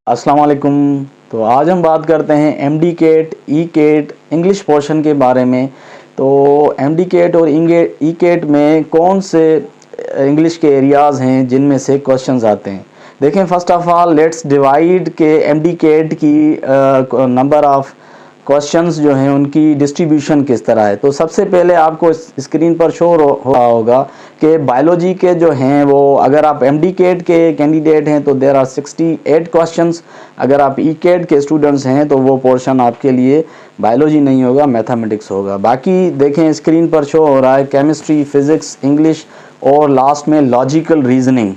अस्सलाम वालेकुम। तो आज हम बात करते हैं एमडी केट, ई केट, इंग्लिश पोर्शन के बारे में। तो एमडी केट और ई केट में कौन से इंग्लिश के एरियाज़ हैं जिनमें से क्वेश्चंस आते हैं। देखें, first of all let's divide के एमडी केट की नंबर ऑफ़ क्वेश्चंस जो हैं उनकी डिस्ट्रीब्यूशन किस तरह है। तो सबसे पहले आपको स्क्रीन पर शो हो रहा होगा कि बायोलॉजी के जो हैं वो, अगर आप एमडी केट के कैंडिडेट हैं तो देर आर 68 क्वेश्चंस। अगर आप ई केट के स्टूडेंट्स हैं तो वो पोर्शन आपके लिए बायोलॉजी नहीं होगा, मैथमेटिक्स होगा। बाकी देखें स्क्रीन पर शो हो रहा है केमिस्ट्री, फिज़िक्स, इंग्लिश और लास्ट में लॉजिकल रीजनिंग।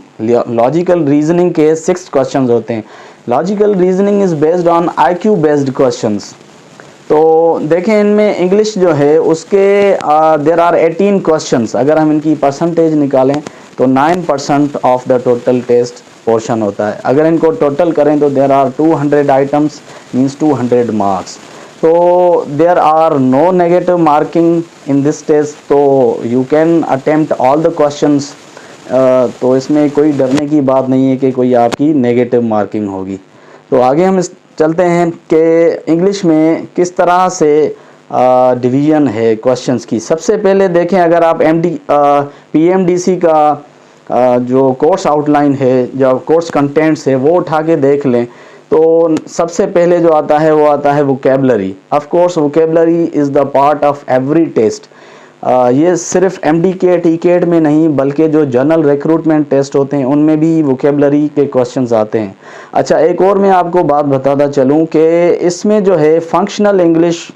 लॉजिकल रीजनिंग के 6 क्वेश्चंस होते हैं। Logical reasoning is based on IQ based questions. तो देखें इनमें इंग्लिश जो है उसके देर आर 18 क्वेश्चंस। अगर हम इनकी परसेंटेज निकालें तो 9% of the total test portion होता है। अगर इनको टोटल करें तो there are 200 items, means 200 marks. तो there are no negative marking in this test, तो you can attempt all the questions. तो इसमें कोई डरने की बात नहीं है कि कोई आपकी नेगेटिव मार्किंग होगी। तो आगे हम चलते हैं कि इंग्लिश में किस तरह से डिवीज़न है क्वेश्चंस की। सबसे पहले देखें, अगर आप PMDC का जो कोर्स आउटलाइन है, जो कोर्स कंटेंट्स है वो उठा के देख लें तो सबसे पहले जो आता है वो आता है vocabulary. Of course vocabulary is the part of every test. ये सिर्फ एमडी केट, ई केट में नहीं बल्कि जो जनरल रिक्रूटमेंट टेस्ट होते हैं उनमें भी वोकेबलरी के क्वेश्चंस आते हैं। अच्छा, एक और मैं आपको बात बताता चलूँ कि इसमें जो है फंक्शनल इंग्लिश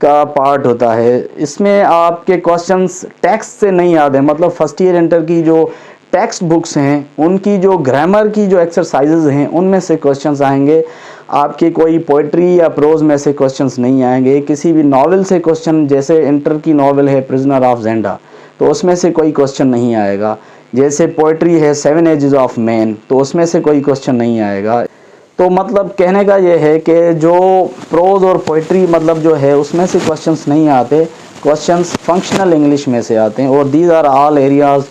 का पार्ट होता है। इसमें आपके क्वेश्चंस टेक्स्ट से नहीं आते, मतलब फर्स्ट ईयर इंटर की जो टेक्स्ट बुक्स हैं उनकी जो ग्रामर की जो एक्सरसाइजेज हैं उनमें से क्वेश्चंस आएंगे। आपकी कोई पोइट्री या प्रोज में से क्वेश्चंस नहीं आएंगे। किसी भी नॉवेल से क्वेश्चन, जैसे इंटर की नॉवेल है प्रिजनर ऑफ जेंडा, तो उसमें से कोई क्वेश्चन नहीं आएगा। जैसे पोइट्री है 7 एजेस ऑफ मैन, तो उसमें से कोई क्वेश्चन नहीं आएगा। तो मतलब कहने का ये है कि जो प्रोज और पोइट्री मतलब जो है उसमें से क्वेश्चंस नहीं आते, क्वेश्चंस फंक्शनल इंग्लिश में से आते हैं। और these are all areas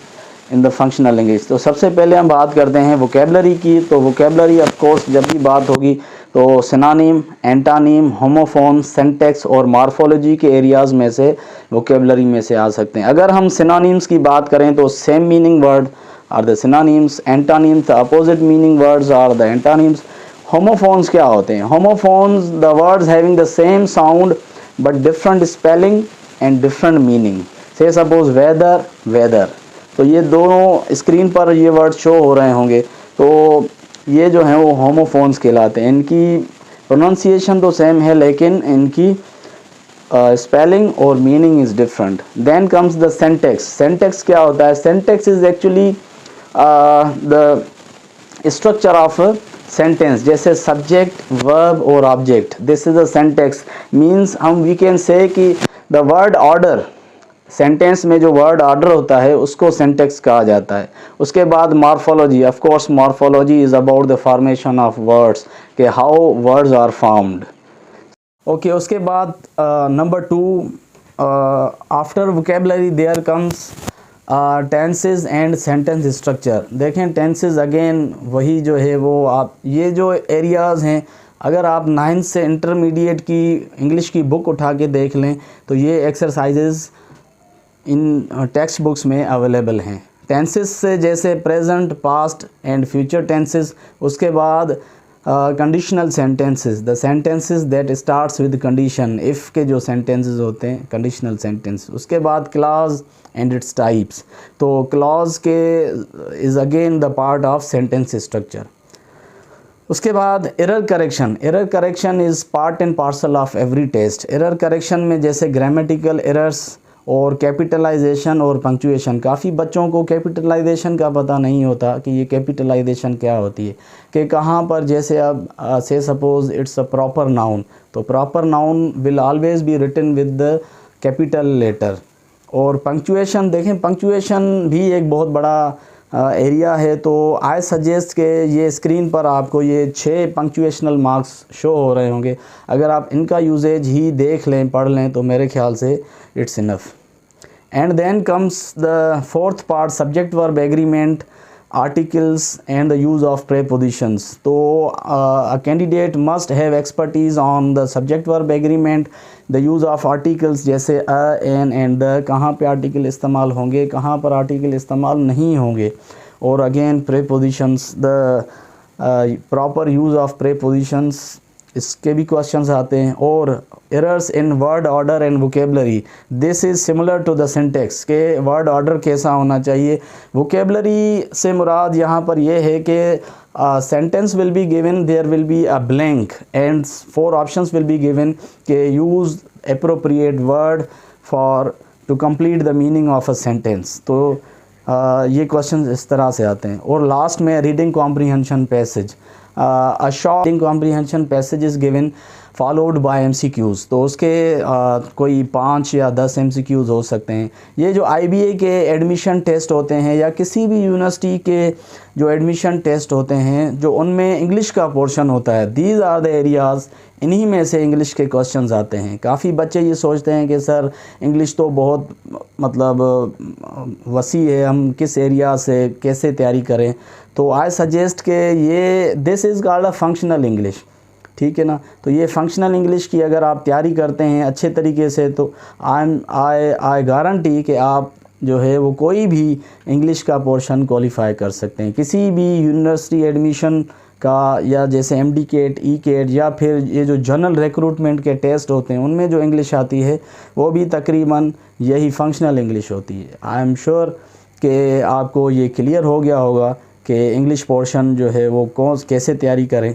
in the functional English. तो सबसे पहले हम बात करते हैं वोकेबलरी की। तो वोकेबलरी ऑफ कोर्स जब भी बात होगी तो सिनोनिम, एंटानिम, होमोफोन, सिंटैक्स और मॉर्फोलॉजी के एरियाज़ में से वोकेबलरी में से आ सकते हैं। अगर हम सिनोनिम्स की बात करें तो same meaning word are the synonyms, antonyms the opposite meaning words are the antonyms. Homophones क्या होते हैं? Homophones the words having the same sound but different spelling and different meaning. Say suppose weather, whether. तो ये दोनों screen पर ये word show हो रहे होंगे, तो ये जो हैं वो होमोफोन्स कहलाते हैं। इनकी प्रोनाउंसिएशन तो सेम है लेकिन इनकी स्पेलिंग और meaning is different. Then comes the syntax. Syntax क्या होता है? Syntax is actually the structure of sentence, जैसे सब्जेक्ट, वर्ब और object. This is a syntax. Means हम वी कैन से कि द वर्ड ऑर्डर, सेंटेंस में जो वर्ड ऑर्डर होता है उसको सिंटैक्स कहा जाता है। उसके बाद morphology. Of course morphology is about the formation of words, कि how words are formed. Okay, उसके बाद number 2, after vocabulary there comes tenses and sentence structure. देखें टेंसेस अगेन वही जो है वो, आप ये जो एरियाज़ हैं, अगर आप 9th से इंटरमीडिएट की इंग्लिश की बुक उठा के देख लें तो ये एक्सरसाइजेज़ इन टेक्स्ट बुक्स में अवेलेबल हैं। टेंसेस से जैसे present, past and future tenses. उसके बाद conditional sentences, the sentences that starts with condition, if के जो सेंटेंसेस होते हैं कंडीशनल सेंटेंस। उसके बाद क्लॉज एंड इट्स टाइप्स। तो क्लॉज के is again the part of sentence structure. उसके बाद error correction. Error correction is part and parcel of every test. Error correction में जैसे ग्रामेटिकल एरर्स और कैपिटलाइजेशन और पंक्चुएशन। काफ़ी बच्चों को कैपिटलाइजेशन का पता नहीं होता कि ये कैपिटलाइजेशन क्या होती है, कि कहाँ पर, जैसे अब say suppose it's a proper noun, तो proper noun will always be written with the capital letter. और पंक्चुएशन, देखें पंक्चुएशन भी एक बहुत बड़ा एरिया है। तो आई सजेस्ट के ये स्क्रीन पर आपको ये 6 पंक्चुएशनल मार्क्स शो हो रहे होंगे। अगर आप इनका यूजेज ही देख लें, पढ़ लें, तो मेरे ख्याल से it's enough. And then comes the 4th part, subject verb agreement. articles and the use of prepositions. तो a candidate must have expertise on the subject verb agreement, the use of articles जैसे a, an and the, कहाँ पे article इस्तेमाल होंगे, कहाँ पर article इस्तेमाल नहीं होंगे, और again prepositions, the proper use of prepositions, इसके भी क्वेश्चंस आते हैं. और errors in word order and vocabulary, this is similar to the syntax के वर्ड ऑर्डर कैसा होना चाहिए. वोकेबलरी से मुराद यहाँ पर यह है कि sentence will be given, there will be a blank and 4 options will be given के use appropriate word for to complete the meaning of a sentence. तो ये क्वेश्चंस इस तरह से आते हैं. और लास्ट में reading comprehension passage, a short reading comprehension passage is given followed by MCQs. तो उसके कोई 5 या 10 MCQs हो सकते हैं. ये जो IBA के एडमिशन टेस्ट होते हैं या किसी भी यूनिवर्सिटी के जो एडमिशन टेस्ट होते हैं, जो उनमें इंग्लिश का पोर्शन होता है, दीज आर द एरियाज़, इन्हीं में से इंग्लिश के क्वेश्चंस आते हैं. काफ़ी बच्चे ये सोचते हैं कि सर इंग्लिश तो बहुत मतलब वसी है, हम किस एरिया से कैसे तैयारी करें. तो आई सजेस्ट के ये this is called a functional English, ठीक है ना. तो ये फंक्शनल इंग्लिश की अगर आप तैयारी करते हैं अच्छे तरीके से, तो आई गारंटी कि आप जो है वो कोई भी इंग्लिश का पोर्शन क्वालिफाई कर सकते हैं. किसी भी यूनिवर्सिटी एडमिशन का, या जैसे MD-CAT, E-CAT, या फिर ये जो जनरल रिक्रूटमेंट के टेस्ट होते हैं उनमें जो इंग्लिश आती है वो भी तकरीबन यही फंक्शनल इंग्लिश होती है. आई एम श्योर कि आपको ये क्लियर हो गया होगा कि इंग्लिश पोर्शन जो है वो कैसे तैयारी करें.